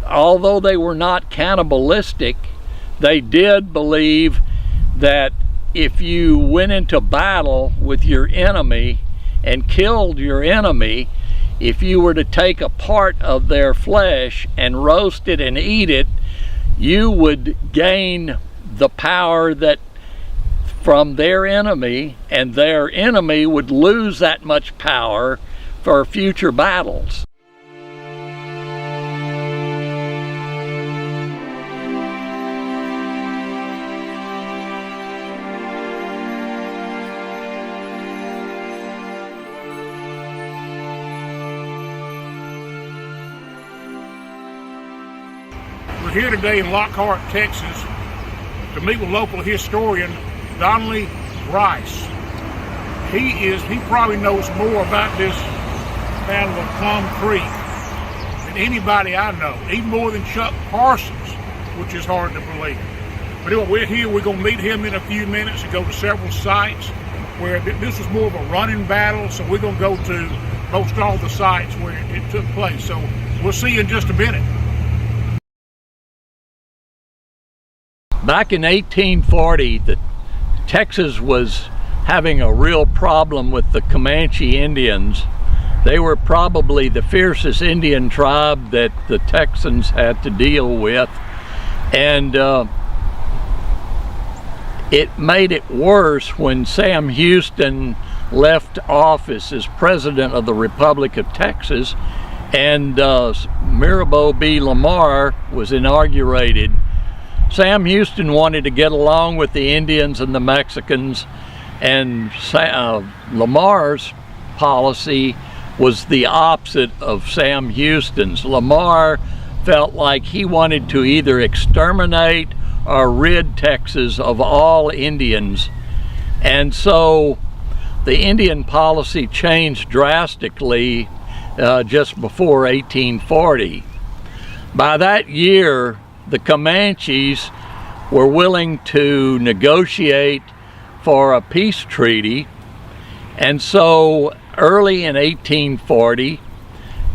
although they were not cannibalistic, they did believe that if you went into battle with your enemy and killed your enemy, if you were to take a part of their flesh and roast it and eat it, you would gain the power that from their enemy, and their enemy would lose that much power for future battles. We're here today in Lockhart, Texas, to meet with local historian Donaly Brice. He probably knows more about this Battle of Plum Creek than anybody I know, even more than Chuck Parsons, which is hard to believe. But anyway, we're here. We're going to meet him in a few minutes and go to several sites where this was more of a running battle. So we're going to go to most all the sites where it took place. So we'll see you in just a minute. Back in 1840, Texas was having a real problem with the Comanche Indians. They were probably the fiercest Indian tribe that the Texans had to deal with, and it made it worse when Sam Houston left office as president of the Republic of Texas, and Mirabeau B. Lamar was inaugurated. Sam Houston wanted to get along with the Indians and the Mexicans, and Lamar's policy was the opposite of Sam Houston's. Lamar felt like he wanted to either exterminate or rid Texas of all Indians, and so the Indian policy changed drastically just before 1840. By that year, the Comanches were willing to negotiate for a peace treaty, and so early in 1840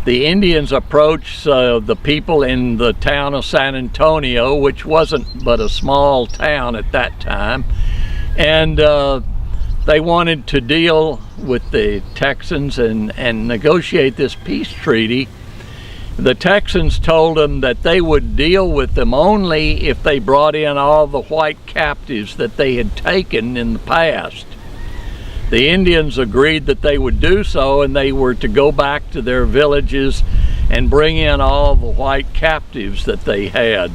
the Indians approached the people in the town of San Antonio, which wasn't but a small town at that time, and they wanted to deal with the Texans and negotiate this peace treaty. The Texans told them that they would deal with them only if they brought in all the white captives that they had taken in the past. The Indians agreed that they would do so, and they were to go back to their villages and bring in all the white captives that they had.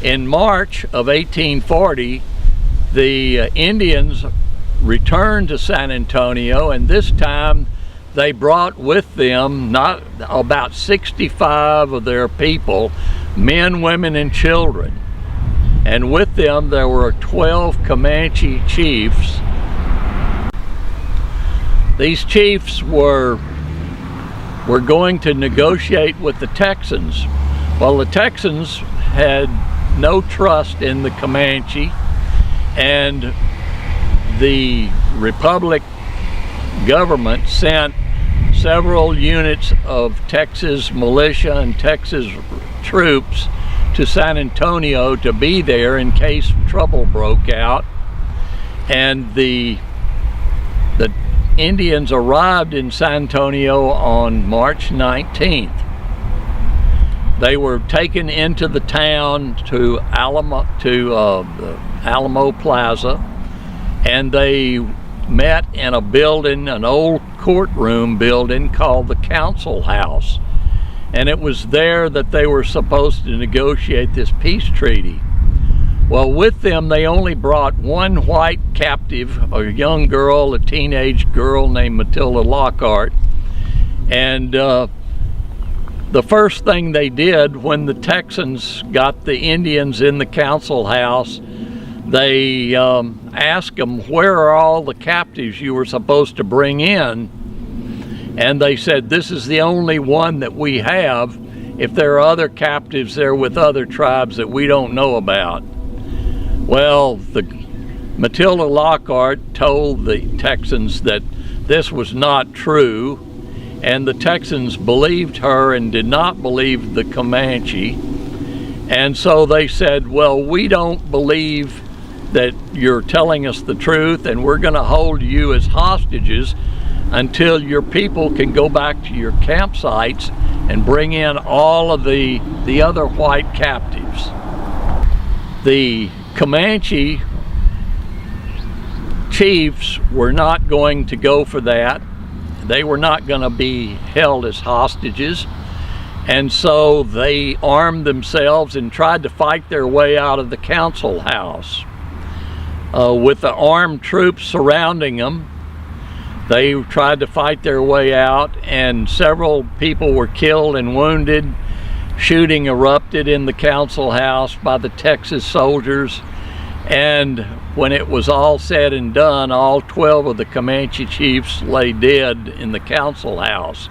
In March of 1840, the Indians returned to San Antonio, and this time they brought with them about 65 of their people, men, women, and children. And with them there were 12 Comanche chiefs. These chiefs were going to negotiate with the Texans. Well, the Texans had no trust in the Comanche, and the Republic government sent several units of Texas militia and Texas troops to San Antonio to be there in case trouble broke out. And the Indians arrived in San Antonio on March 19th. They were taken into the town to the Alamo Plaza, and they met in a building, an old courtroom building called the Council House. And it was there that they were supposed to negotiate this peace treaty. Well, with them, they only brought one white captive, a young girl, a teenage girl named Matilda Lockhart. And the first thing they did when the Texans got the Indians in the Council House, they asked them, where are all the captives you were supposed to bring in? And they said, this is the only one that we have. If there are other captives there with other tribes that we don't know about. Well, Matilda Lockhart told the Texans that this was not true, and the Texans believed her and did not believe the Comanche. And so they said, well, we don't believe that you're telling us the truth, and we're going to hold you as hostages until your people can go back to your campsites and bring in all of the other white captives. The Comanche chiefs were not going to go for that. They were not going to be held as hostages, and so they armed themselves and tried to fight their way out of the council house. With the armed troops surrounding them, they tried to fight their way out, and several people were killed and wounded. Shooting erupted in the council house by the Texas soldiers, and when it was all said and done, all 12 of the Comanche chiefs lay dead in the council house.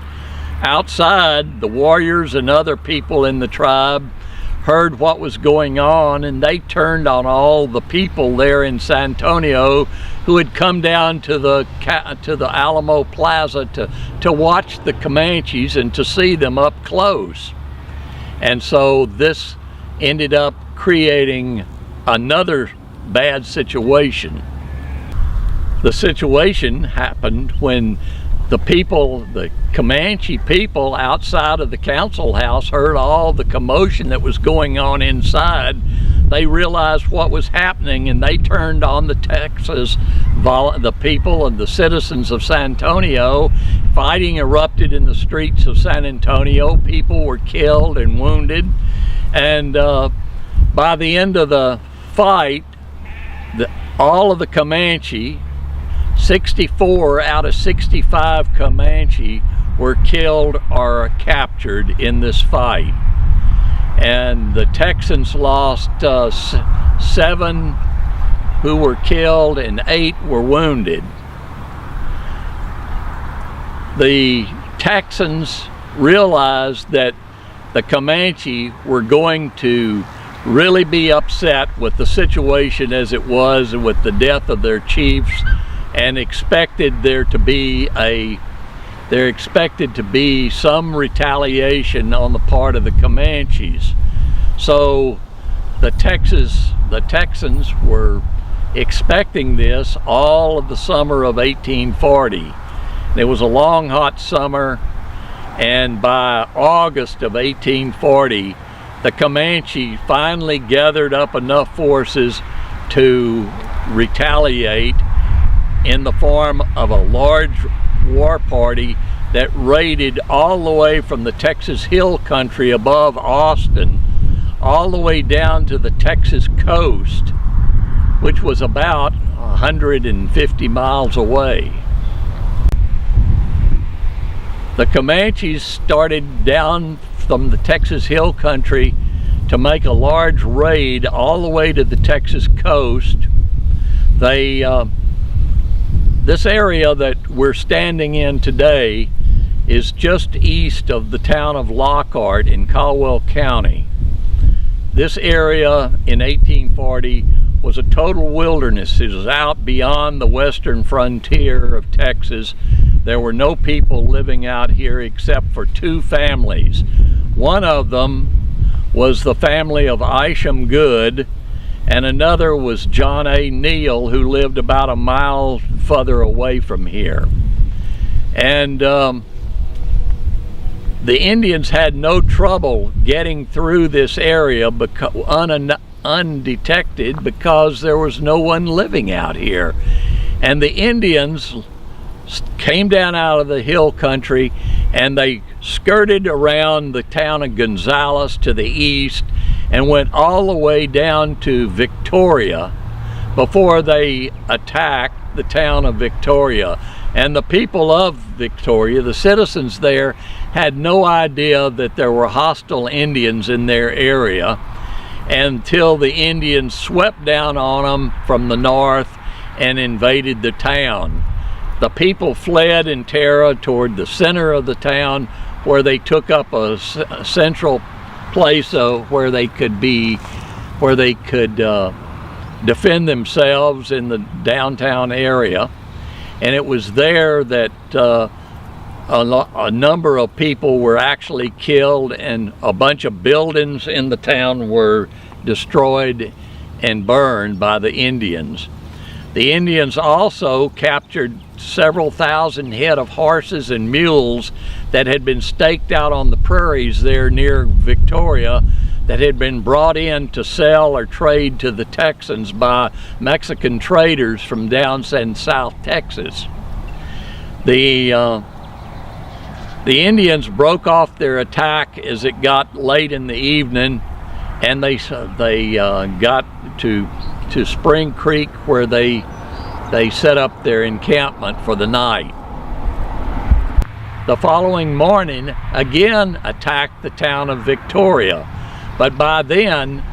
Outside, the warriors and other people in the tribe heard what was going on, and they turned on all the people there in San Antonio who had come down to the Alamo Plaza to watch the Comanches and to see them up close. And so this ended up creating another bad situation. The situation happened when the people, the Comanche people outside of the council house, heard all the commotion that was going on inside. They realized what was happening, and they turned on the the people and the citizens of San Antonio. Fighting erupted in the streets of San Antonio. People were killed and wounded, and by the end of the fight, all of the Comanche, 64 out of 65 Comanche, were killed or captured in this fight. And the Texans lost 7 who were killed and 8 were wounded. The Texans realized that the Comanche were going to really be upset with the situation as it was and with the death of their chiefs, and expected there to be some retaliation on the part of the Comanches. So the Texans were expecting this all of the summer of 1840. It was a long, hot summer, and by August of 1840, the Comanche finally gathered up enough forces to retaliate in the form of a large war party that raided all the way from the Texas Hill Country above Austin all the way down to the Texas coast, which was about 150 miles away. The Comanches started down from the Texas Hill Country to make a large raid all the way to the Texas coast. This area that we're standing in today is just east of the town of Lockhart in Caldwell County. This area in 1840 was a total wilderness. It was out beyond the western frontier of Texas. There were no people living out here except for 2 families. One of them was the family of Isham Good, and another was John A. Neal, who lived about a mile further away from here. And the Indians had no trouble getting through this area undetected because there was no one living out here. And the Indians came down out of the hill country, and they skirted around the town of Gonzales to the east and went all the way down to Victoria before they attacked the town of Victoria. And the people of Victoria, the citizens there, had no idea that there were hostile Indians in their area until the Indians swept down on them from the north and invaded the town. The people fled in terror toward the center of the town, where they took up a central place where they could defend themselves in the downtown area. And it was there that a number of people were actually killed, and a bunch of buildings in the town were destroyed and burned by the Indians. The Indians also captured several thousand head of horses and mules that had been staked out on the prairies there near Victoria, that had been brought in to sell or trade to the Texans by Mexican traders from down in South Texas. The Indians broke off their attack as it got late in the evening, and they got to Spring Creek, where they set up their encampment for the night. The following morning, again attacked the town of Victoria, but by then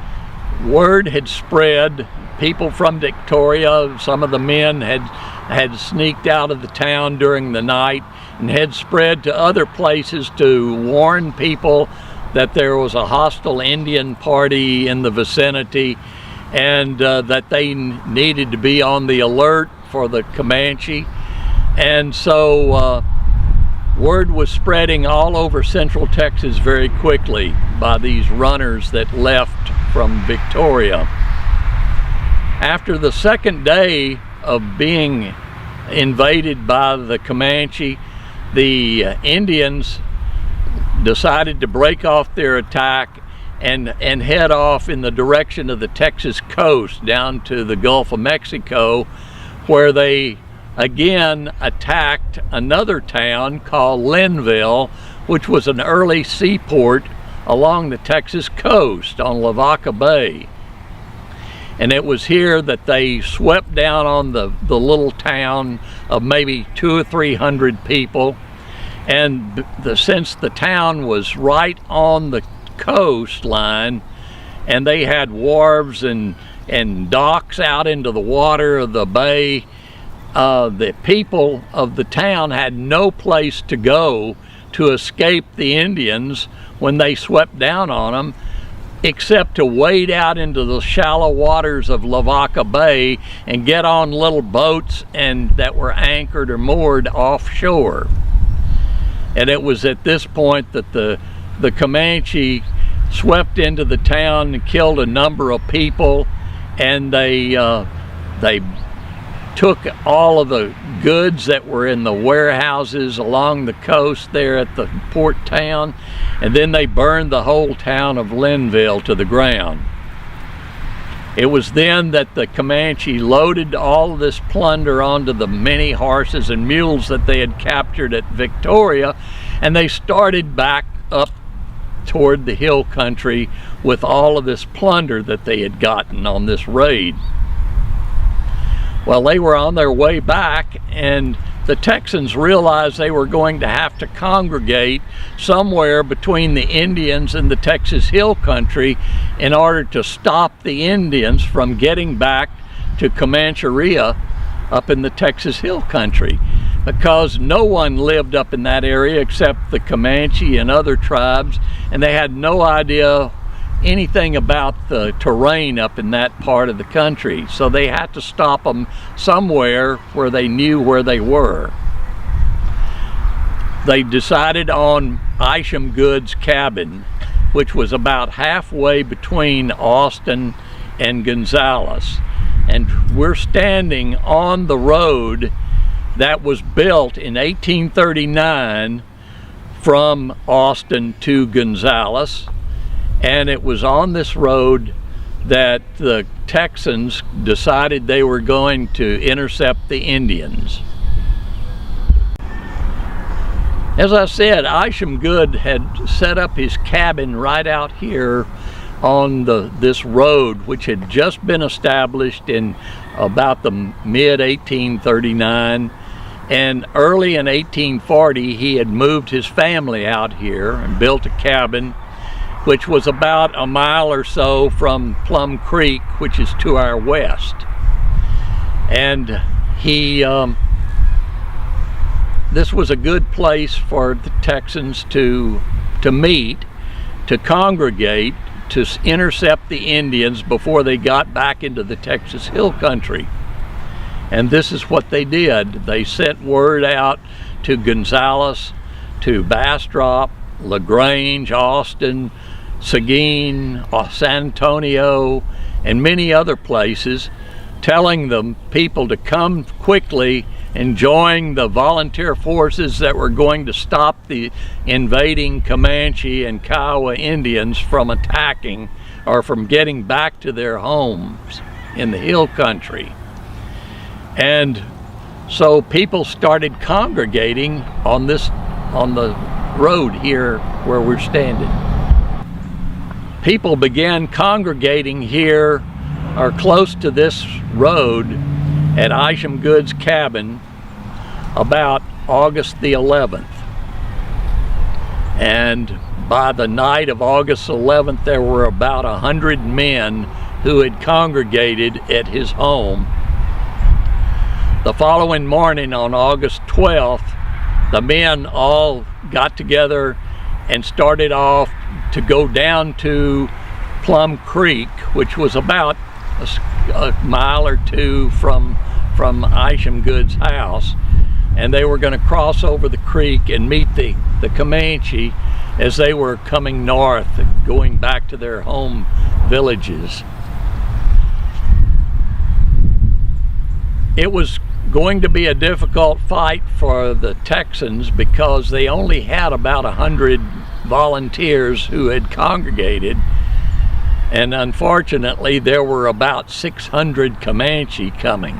word had spread. People from Victoria, some of the men had sneaked out of the town during the night and had spread to other places to warn people that there was a hostile Indian party in the vicinity, and that they needed to be on the alert for the Comanche. And so word was spreading all over central Texas very quickly by these runners that left from Victoria. After the second day of being invaded by the Comanche, the Indians decided to break off their attack and head off in the direction of the Texas coast down to the Gulf of Mexico, where they again attacked another town called Linville, which was an early seaport along the Texas coast on Lavaca Bay. And it was here that they swept down on the little town of maybe 200 or 300 people. And since the town was right on the coastline, and they had wharves and docks out into the water of the bay, the people of the town had no place to go to escape the Indians when they swept down on them, except to wade out into the shallow waters of Lavaca Bay and get on little boats that were anchored or moored offshore. And it was at this point that the Comanche swept into the town and killed a number of people, and they took all of the goods that were in the warehouses along the coast there at the port town, and then they burned the whole town of Linville to the ground. It was then that the Comanche loaded all of this plunder onto the many horses and mules that they had captured at Victoria, and they started back up toward the hill country with all of this plunder that they had gotten on this raid. Well, they were on their way back, and the Texans realized they were going to have to congregate somewhere between the Indians and the Texas hill country in order to stop the Indians from getting back to Comancheria up in the Texas hill country, because no one lived up in that area except the Comanche and other tribes, and they had no idea anything about the terrain up in that part of the country. So they had to stop them somewhere where they knew where they were. They decided on Isham Good's cabin, which was about halfway between Austin and Gonzales. And we're standing on the road that was built in 1839 from Austin to Gonzales. And it was on this road that the Texans decided they were going to intercept the Indians. As I said, Isham Good had set up his cabin right out here on this road, which had just been established in about the mid-1839. And early in 1840, he had moved his family out here and built a cabin, which was about a mile or so from Plum Creek, which is to our west. And this was a good place for the Texans to meet, to congregate, to intercept the Indians before they got back into the Texas hill country. And this is what they did. They sent word out to Gonzales to Bastrop, LaGrange, Austin, Seguin, San Antonio, and many other places, telling the people to come quickly and join the volunteer forces that were going to stop the invading Comanche and Kiowa Indians from attacking or from getting back to their homes in the hill country. And so people started congregating on the road here where we're standing. People began congregating here or close to this road at Isham Good's cabin about August the 11th. And by the night of August 11th, there were about 100 men who had congregated at his home. The following morning on August 12th, the men all got together and started off to go down to Plum Creek, which was about a mile or two from Isham Good's house, and they were going to cross over the creek and meet the Comanche as they were coming north, going back to their home villages. It was going to be a difficult fight for the Texans because they only had about 100 volunteers who had congregated, and unfortunately there were about 600 Comanche coming.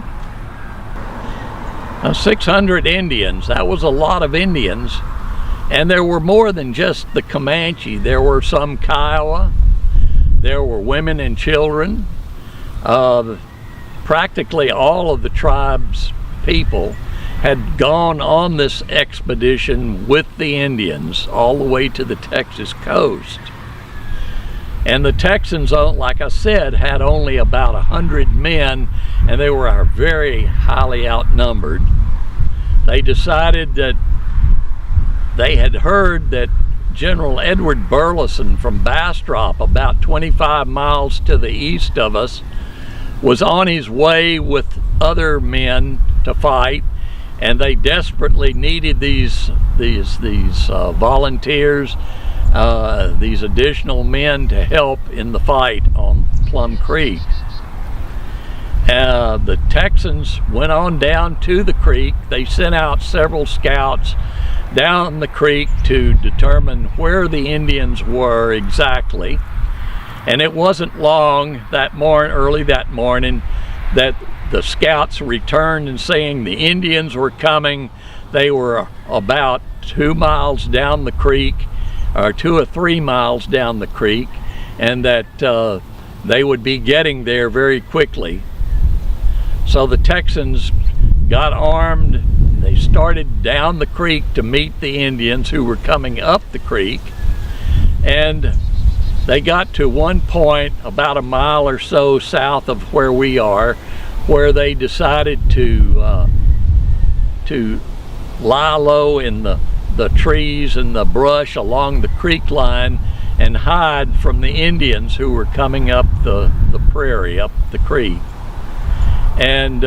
Now, 600 Indians, that was a lot of Indians, and there were more than just the Comanche. There were some Kiowa, there were women and children. Practically all of the tribe's people had gone on this expedition with the Indians all the way to the Texas coast. And the Texans, like I said, had only about 100 men, and they were very highly outnumbered. They decided that they had heard that General Edward Burleson from Bastrop, about 25 miles to the east of us, was on his way with other men to fight, and they desperately needed these volunteers, these additional men to help in the fight on Plum Creek. The Texans went on down to the creek. They sent out several scouts down the creek to determine where the Indians were exactly. And it wasn't long early that morning that the scouts returned and saying the Indians were coming. They were about 2 miles down the creek, or 2 or 3 miles down the creek, and that they would be getting there very quickly. So the Texans got armed. They started down the creek to meet the Indians who were coming up the creek, and they got to one point about a mile or so south of where we are, where they decided to lie low in the trees and the brush along the creek line and hide from the Indians who were coming up the prairie, up the creek. And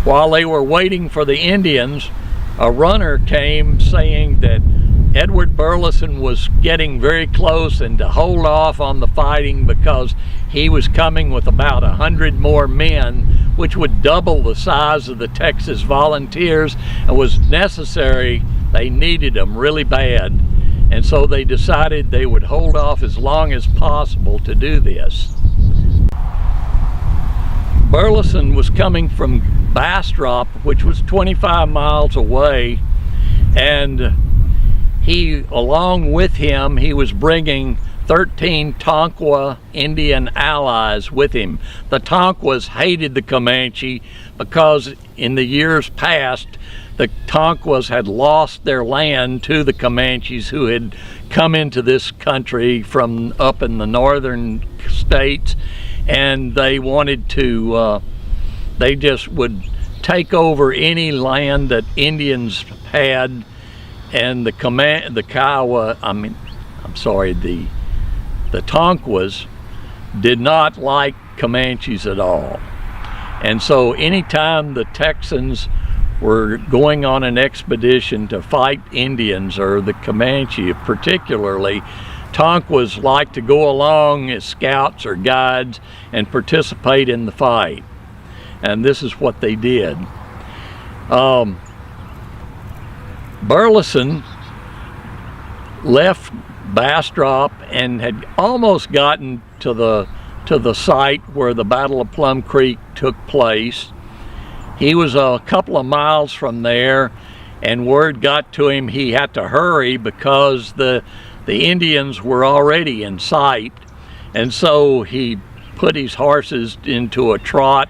while they were waiting for the Indians, a runner came saying that Edward Burleson was getting very close and to hold off on the fighting because he was coming with about 100 more men, which would double the size of the Texas volunteers, and was necessary. They needed them really bad, and so they decided they would hold off as long as possible to do this. Burleson was coming from Bastrop, which was 25 miles away, and along with him, he was bringing 13 Tonkawa Indian allies with him. The Tonkawas hated the Comanche because in the years past, the Tonkawas had lost their land to the Comanches who had come into this country from up in the northern states, and they wanted to, they just would take over any land that Indians had. And the Tonkawas did not like Comanches at all. And so anytime the Texans were going on an expedition to fight Indians, or the Comanche particularly, Tonkawas like to go along as scouts or guides and participate in the fight. And this is what they did. Burleson left Bastrop and had almost gotten to the site where the Battle of Plum Creek took place. He was a couple of miles from there, and word got to him he had to hurry because the Indians were already in sight. And so he put his horses into a trot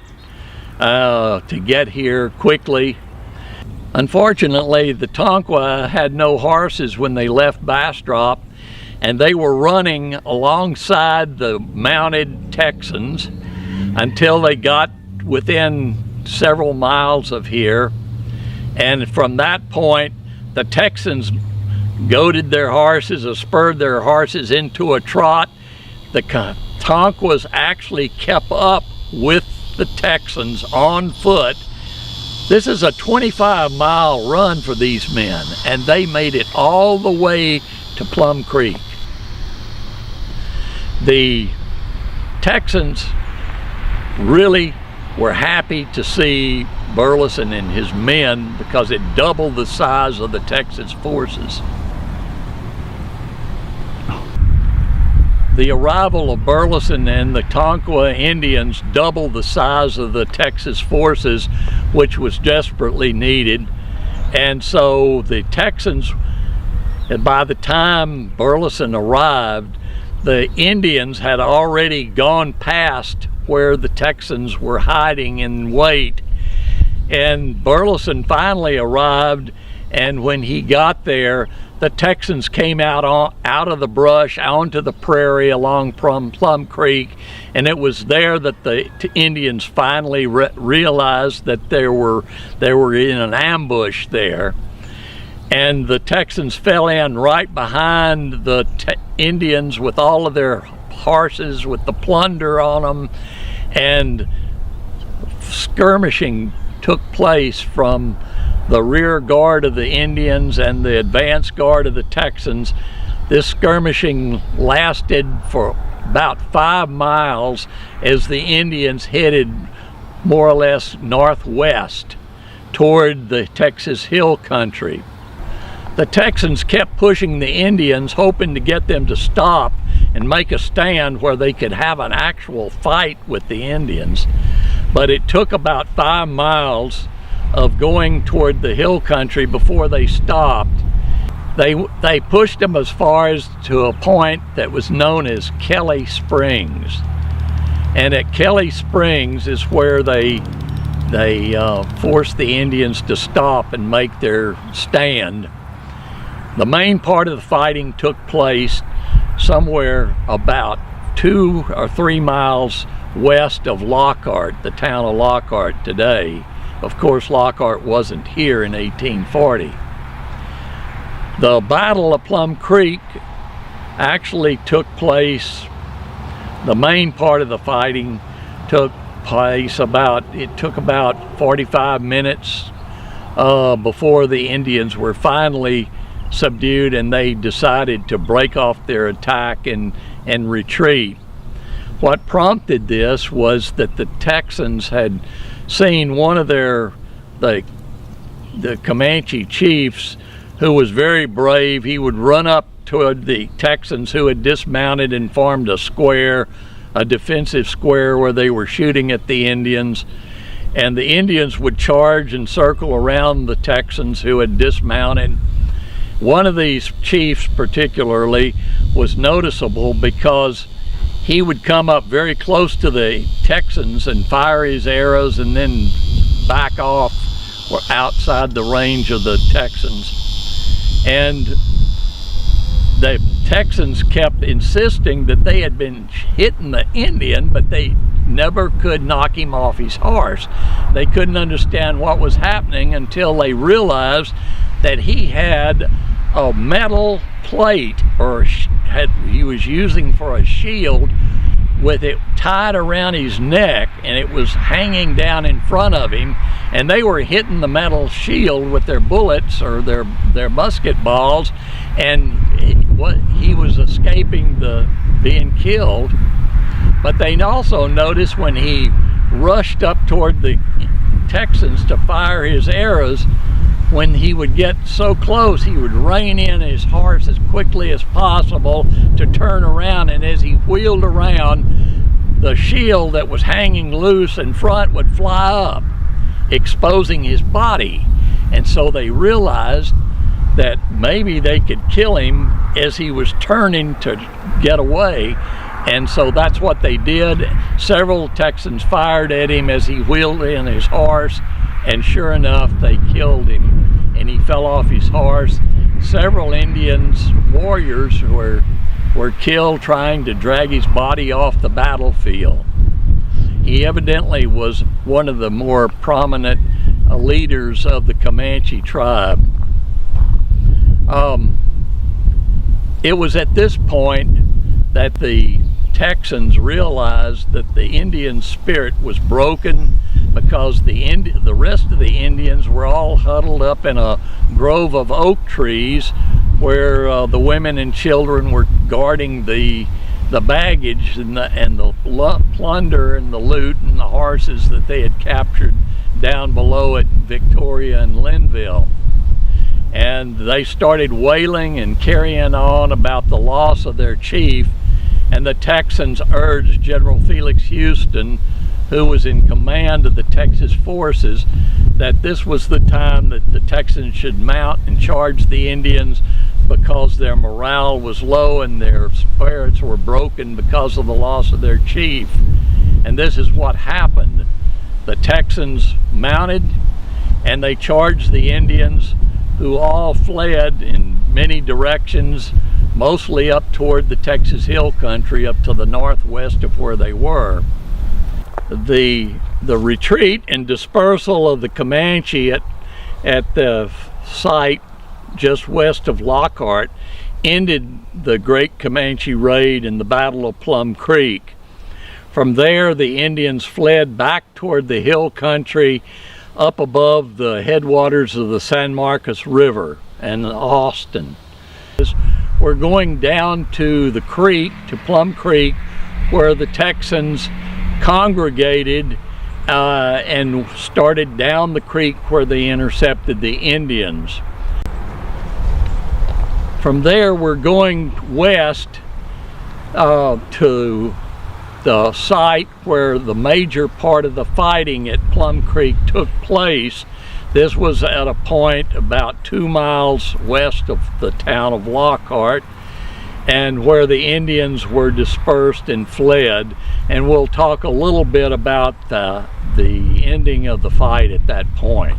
to get here quickly. Unfortunately, the Tonkawa had no horses when they left Bastrop, and they were running alongside the mounted Texans until they got within several miles of here. And from that point, the Texans goaded their horses or spurred their horses into a trot. The Tonkawas actually kept up with the Texans on foot. This is a 25-mile run for these men, and they made it all the way to Plum Creek. The Texans really were happy to see Burleson and his men because it doubled the size of the Texas forces. The arrival of Burleson and the Tonkawa Indians doubled the size of the Texas forces, which was desperately needed. And so the Texans, and by the time Burleson arrived, the Indians had already gone past where the Texans were hiding in wait. And Burleson finally arrived, and when he got there, the Texans came out of the brush onto the prairie along Plum Creek, and it was there that the Indians finally realized that they were in an ambush there. And the Texans fell in right behind the Indians with all of their horses, with the plunder on them, and skirmishing took place from the rear guard of the Indians and the advance guard of the Texans. This skirmishing lasted for about 5 miles as the Indians headed more or less northwest toward the Texas Hill Country. The Texans kept pushing the Indians, hoping to get them to stop and make a stand where they could have an actual fight with the Indians. But it took about 5 miles of going toward the hill country before they stopped. They pushed them as far as to a point that was known as Kelly Springs. And at Kelly Springs is where they forced the Indians to stop and make their stand. The main part of the fighting took place somewhere about 2 or 3 miles west of Lockhart, the town of Lockhart today. Of course, Lockhart wasn't here in 1840. The Battle of Plum Creek actually took place, the main part of the fighting took place it took about 45 minutes before the Indians were finally subdued, and they decided to break off their attack and retreat. What prompted this was that the Texans had seen one of the Comanche chiefs, who was very brave. He would run up toward the Texans, who had dismounted and formed a square, a defensive square where they were shooting at the Indians, and the Indians would charge and circle around the Texans who had dismounted. One of these chiefs particularly was noticeable because he would come up very close to the Texans and fire his arrows and then back off or outside the range of the Texans. And the Texans kept insisting that they had been hitting the Indian, but they never could knock him off his horse. They couldn't understand what was happening until they realized that he had a metal plate, or he was using for a shield, with it tied around his neck, and it was hanging down in front of him, and they were hitting the metal shield with their bullets or their musket balls, and he was escaping being killed. But they also noticed when he rushed up toward the Texans to fire his arrows, when he would get so close, he would rein in his horse as quickly as possible to turn around, and as he wheeled around, the shield that was hanging loose in front would fly up, exposing his body. And so they realized that maybe they could kill him as he was turning to get away, and so that's what they did. Several Texans fired at him as he wheeled in his horse, and sure enough, they killed him, and he fell off his horse. Several warriors were killed trying to drag his body off the battlefield. He evidently was one of the more prominent leaders of the Comanche tribe. It was at this point that the Texans realized that the Indian spirit was broken, because the rest of the Indians were all huddled up in a grove of oak trees where the women and children were guarding the baggage and the plunder and the loot and the horses that they had captured down below at Victoria and Linville. And they started wailing and carrying on about the loss of their chief, and the Texans urged General Felix Houston, who was in command of the Texas forces, that this was the time that the Texans should mount and charge the Indians, because their morale was low and their spirits were broken because of the loss of their chief. And this is what happened. The Texans mounted and they charged the Indians, who all fled in many directions, mostly up toward the Texas Hill Country, up to the northwest of where they were. The retreat and dispersal of the Comanche at the site just west of Lockhart ended the Great Comanche raid in the Battle of Plum Creek. From there, the Indians fled back toward the hill country up above the headwaters of the San Marcos River and Austin. We're going down to the creek, to Plum Creek, where the Texans congregated and started down the creek where they intercepted the Indians. From there, we're going west to the site where the major part of the fighting at Plum Creek took place. This was at a point about 2 miles west of the town of Lockhart, and where the Indians were dispersed and fled. And we'll talk a little bit about the ending of the fight at that point.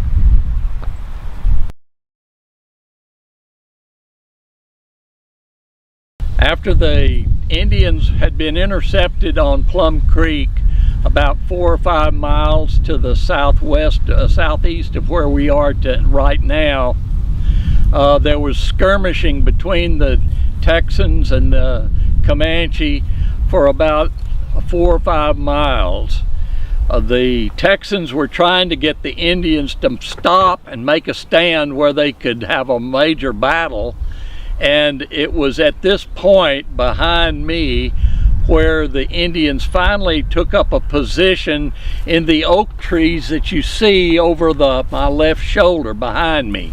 After the Indians had been intercepted on Plum Creek, about 4 or 5 miles to the southeast of where we are right now, there was skirmishing between the Texans and the Comanche for about 4 or 5 miles. The Texans were trying to get the Indians to stop and make a stand where they could have a major battle. And it was at this point behind me where the Indians finally took up a position in the oak trees that you see over my left shoulder behind me.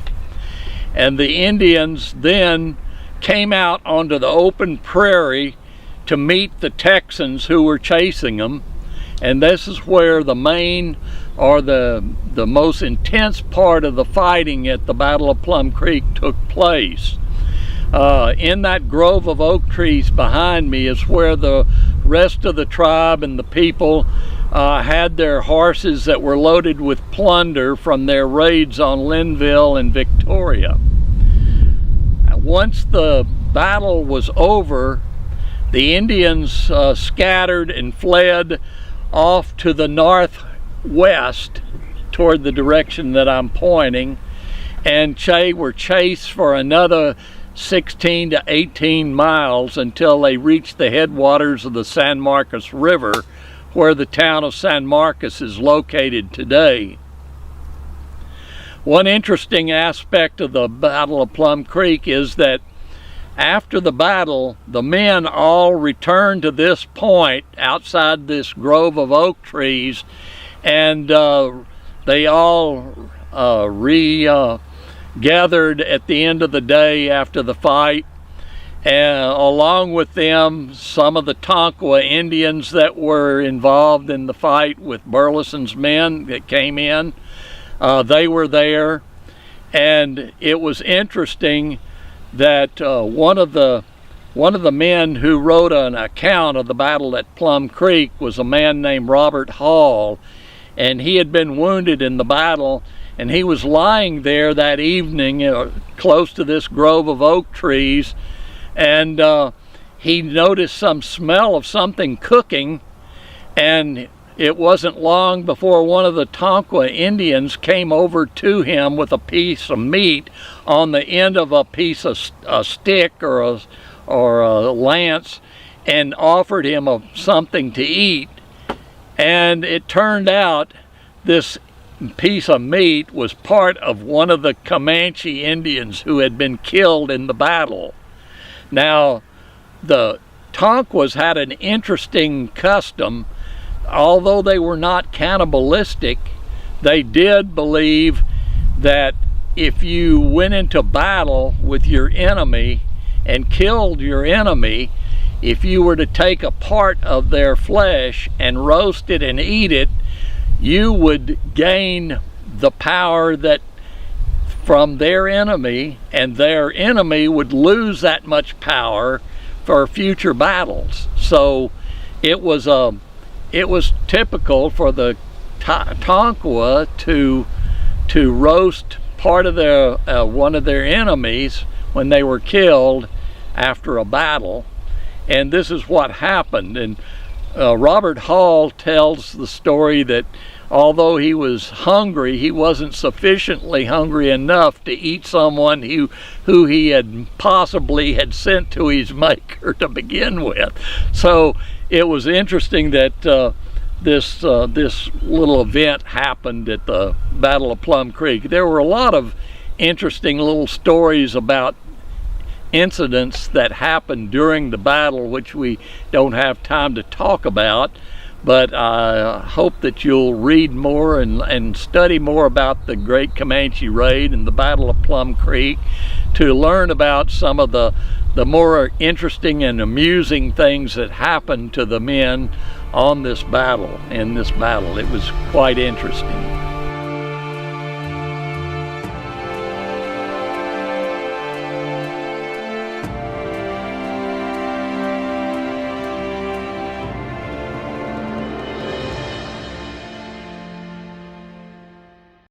And the Indians then came out onto the open prairie to meet the Texans who were chasing them. And this is where the main, or the most intense part of the fighting at the Battle of Plum Creek took place. In that grove of oak trees behind me is where the rest of the tribe and the people had their horses that were loaded with plunder from their raids on Linville and Victoria. Once the battle was over, the Indians scattered and fled off to the northwest toward the direction that I'm pointing, and were chased for another 16 to 18 miles until they reached the headwaters of the San Marcos River, where the town of San Marcos is located today. One interesting aspect of the Battle of Plum Creek is that after the battle, the men all returned to this point outside this grove of oak trees, and they all gathered at the end of the day after the fight, and along with them some of the Tonkawa Indians that were involved in the fight with Burleson's men that came in. They were there, and it was interesting that one of the men who wrote an account of the battle at Plum Creek was a man named Robert Hall, and he had been wounded in the battle, and he was lying there that evening close to this grove of oak trees, and he noticed some smell of something cooking, and it wasn't long before one of the Tonkawa Indians came over to him with a piece of meat on the end of a piece of a stick or a lance, and offered him something to eat. And it turned out this piece of meat was part of one of the Comanche Indians who had been killed in the battle. Now, the Tonkawas had an interesting custom. Although they were not cannibalistic, they did believe that if you went into battle with your enemy and killed your enemy, if you were to take a part of their flesh and roast it and eat it, you would gain the power that from their enemy, and their enemy would lose that much power for future battles. So it was typical for the Tonkawa to roast part of their one of their enemies when they were killed after a battle, and this is what happened. And Robert Hall tells the story that although he was hungry, he wasn't sufficiently hungry enough to eat someone who he had possibly had sent to his maker to begin with. So it was interesting that this little event happened at the Battle of Plum Creek. There were a lot of interesting little stories about incidents that happened during the battle, which we don't have time to talk about, but I hope that you'll read more and study more about the Great Comanche Raid and the Battle of Plum Creek to learn about some of the more interesting and amusing things that happened to the men on this battle. It was quite interesting.